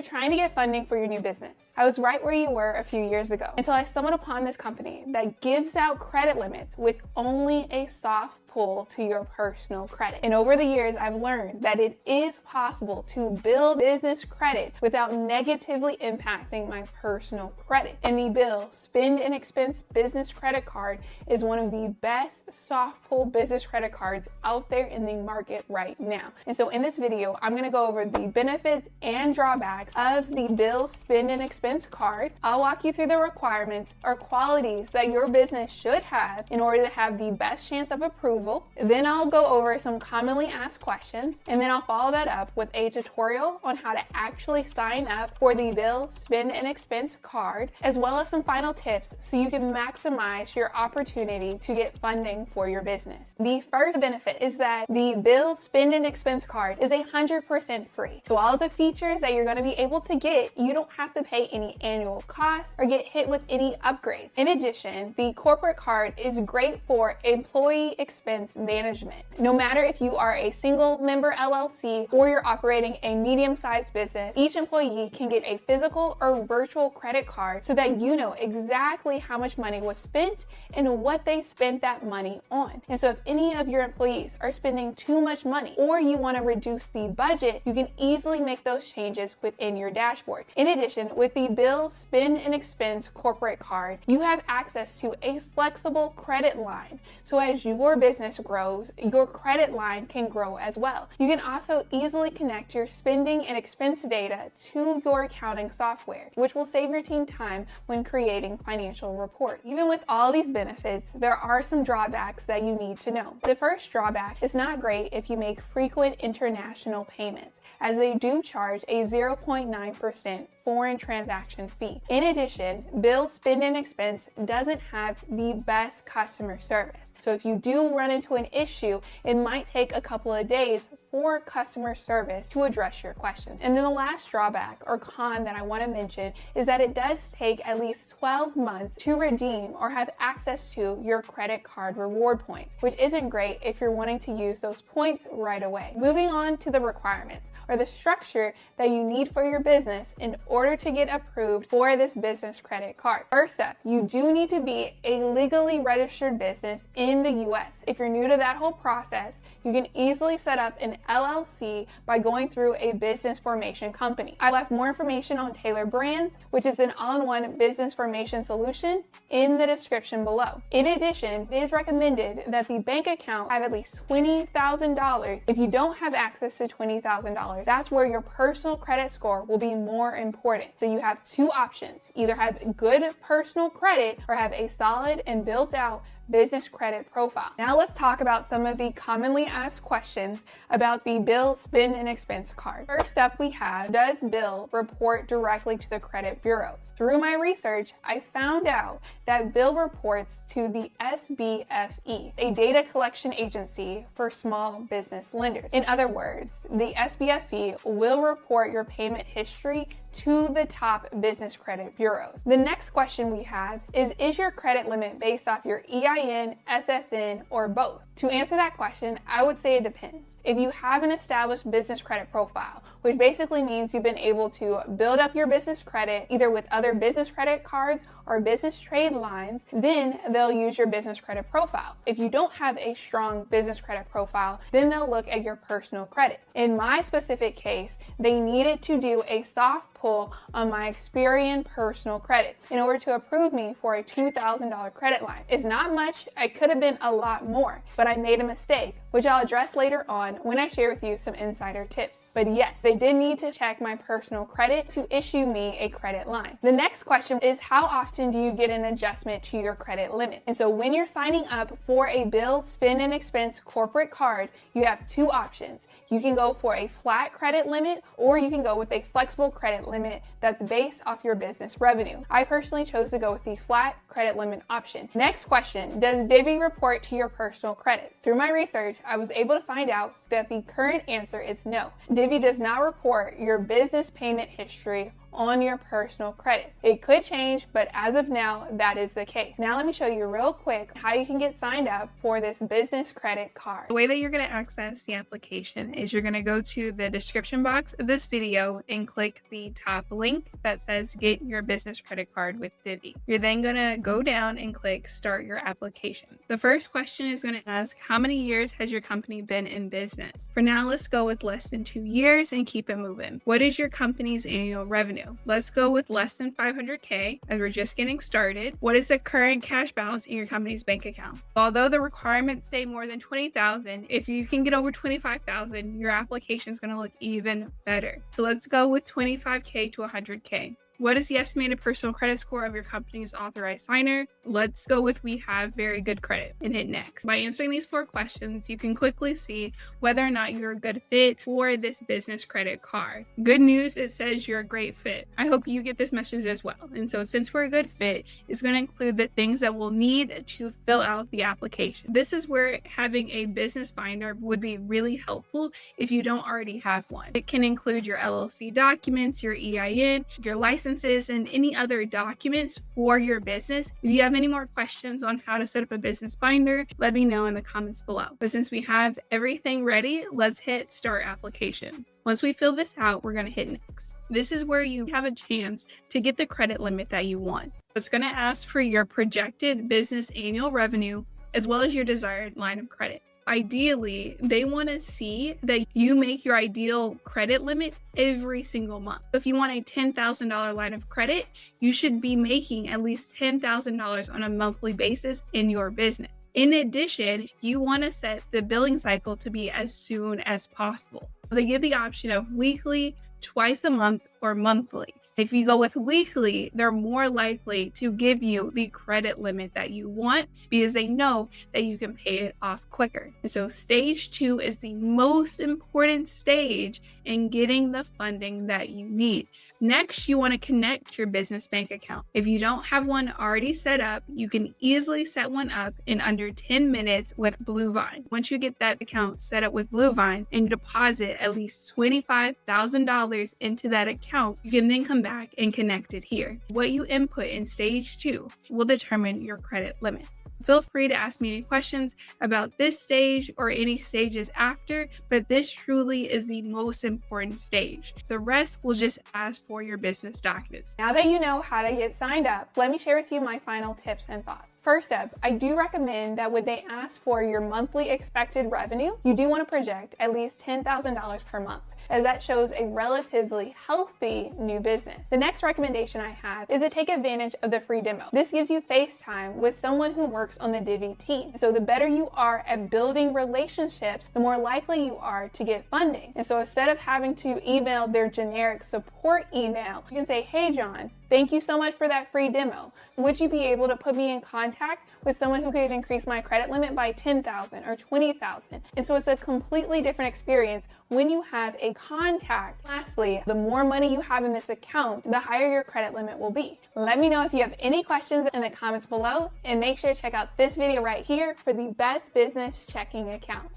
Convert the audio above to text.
trying to get funding for your new business, I was right where you were a few years ago until I stumbled upon this company that gives out credit limits with only a soft pull to your personal credit. And over the years, I've learned that it is possible to build business credit without negatively impacting my personal credit. And the Bill Spend and Expense Business Credit Card is one of the best soft pull business credit cards out there in the market right now. And so in this video, I'm going to go over the benefits and drawbacks of the Bill Spend and Expense card. I'll walk you through the requirements or qualities that your business should have in order to have the best chance of approval. Then I'll go over some commonly asked questions, and then I'll follow that up with a tutorial on how to actually sign up for the Bill Spend and Expense card, as well as some final tips so you can maximize your opportunity to get funding for your business. The first benefit is that the Bill Spend and Expense card is 100% free. So all of the features that you're going to be able to get, you don't have to pay any annual cost or get hit with any upgrades. In addition, the corporate card is great for employee expense management. No matter if you are a single member LLC or you're operating a medium-sized business, each employee can get a physical or virtual credit card so that you know exactly how much money was spent and what they spent that money on. And so if any of your employees are spending too much money or you want to reduce the budget, you can easily make those changes within your dashboard. In addition, with the Bill Spend and Expense corporate card, you have access to a flexible credit line. So as your business grows, your credit line can grow as well. You can also easily connect your spending and expense data to your accounting software, which will save your team time when creating financial reports. Even with all these benefits, there are some drawbacks that you need to know. The first drawback is not great if you make frequent international payments, as they do charge a 0.9% foreign transaction fee. In addition, Bill Spend and Expense doesn't have the best customer service. So if you do run into an issue, it might take a couple of days for customer service to address your questions. And then the last drawback or con that I want to mention is that it does take at least 12 months to redeem or have access to your credit card reward points, which isn't great if you're wanting to use those points right away. Moving on to the requirements or the structure that you need for your business in order to get approved for this business credit card. First up, you do need to be a legally registered business in the US. If you're new to that whole process, you can easily set up an LLC by going through a business formation company. I left more information on Taylor Brands, which is an all-in-one business formation solution, in the description below. In addition, it is recommended that the bank account have at least $20,000. If you don't have access to $20,000, that's where your personal credit score will be more important. So you have two options: either have good personal credit or have a solid and built out business credit profile. Now let's talk about some of the commonly asked questions about the Bill Spend and Expense card. First up, we have, does Bill report directly to the credit bureaus? Through my research, I found out that Bill reports to the SBFE, a data collection agency for small business lenders. In other words, the SBFE will report your payment history to the top business credit bureaus. The next question we have is your credit limit based off your EIN, SSN, or both? To answer that question, I would say it depends. If you have an established business credit profile, which basically means you've been able to build up your business credit either with other business credit cards or business trade lines, then they'll use your business credit profile. If you don't have a strong business credit profile, then they'll look at your personal credit. In my specific case, they needed to do a soft pull on my Experian personal credit in order to approve me for a $2,000 credit line. It's not much, it could have been a lot more, but I made a mistake, which I'll address later on when I share with you some insider tips. But yes, they did need to check my personal credit to issue me a credit line. The next question is, how often do you get an adjustment to your credit limit? And so when you're signing up for a Bill Spend and Expense corporate card, you have two options. You can go for a flat credit limit, or you can go with a flexible credit limit that's based off your business revenue. I personally chose to go with the flat credit limit option. Next question, does Divvy report to your personal credit? Through my research, I was able to find out that the current answer is no. Divvy does not report your business payment history on your personal credit. It could change, but as of now, that is the case. Now let me show you real quick how you can get signed up for this business credit card. The way that you're going to access the application is you're going to go to the description box of this video and click the top link that says get your business credit card with Divvy. You're then going to go down and click start your application. The first question is going to ask how many years has your company been in business? For now, let's go with less than 2 years and keep it moving. What is your company's annual revenue? Let's go with less than 500K as we're just getting started. What is the current cash balance in your company's bank account? Although the requirements say more than 20,000, if you can get over 25,000, your application is going to look even better. So let's go with 25K to 100K. What is the estimated personal credit score of your company's authorized signer? Let's go with we have very good credit and hit next. By answering these 4 questions, you can quickly see whether or not you're a good fit for this business credit card. Good news, it says you're a great fit. I hope you get this message as well. And so since we're a good fit, it's going to include the things that we'll need to fill out the application. This is where having a business binder would be really helpful if you don't already have one. It can include your LLC documents, your EIN, your license, and any other documents for your business. If you have any more questions on how to set up a business binder, let me know in the comments below. But since we have everything ready, let's hit start application. Once we fill this out, we're going to hit next. This is where you have a chance to get the credit limit that you want. It's going to ask for your projected business annual revenue as well as your desired line of credit. Ideally, they want to see that you make your ideal credit limit every single month. If you want a $10,000 line of credit, you should be making at least $10,000 on a monthly basis in your business. In addition, you want to set the billing cycle to be as soon as possible. They give the option of weekly, twice a month, or monthly. If you go with weekly, they're more likely to give you the credit limit that you want because they know that you can pay it off quicker. And so stage 2 is the most important stage in getting the funding that you need. Next, you want to connect your business bank account. If you don't have one already set up, you can easily set one up in under 10 minutes with Bluevine. Once you get that account set up with Bluevine and you deposit at least $25,000 into that account, you can then come back and connect it here. What you input in stage 2 will determine your credit limit. Feel free to ask me any questions about this stage or any stages after, but this truly is the most important stage. The rest will just ask for your business documents. Now that you know how to get signed up, let me share with you my final tips and thoughts. First up, I do recommend that when they ask for your monthly expected revenue, you do want to project at least $10,000 per month, as that shows a relatively healthy new business. The next recommendation I have is to take advantage of the free demo. This gives you FaceTime with someone who works on the Divvy team. So the better you are at building relationships, the more likely you are to get funding. And so instead of having to email their generic support email, you can say, hey John, thank you so much for that free demo. Would you be able to put me in contact with someone who could increase my credit limit by $10,000 or $20,000? And so it's a completely different experience when you have a contact. Lastly, the more money you have in this account, the higher your credit limit will be. Let me know if you have any questions in the comments below, and make sure to check out this video right here for the best business checking account.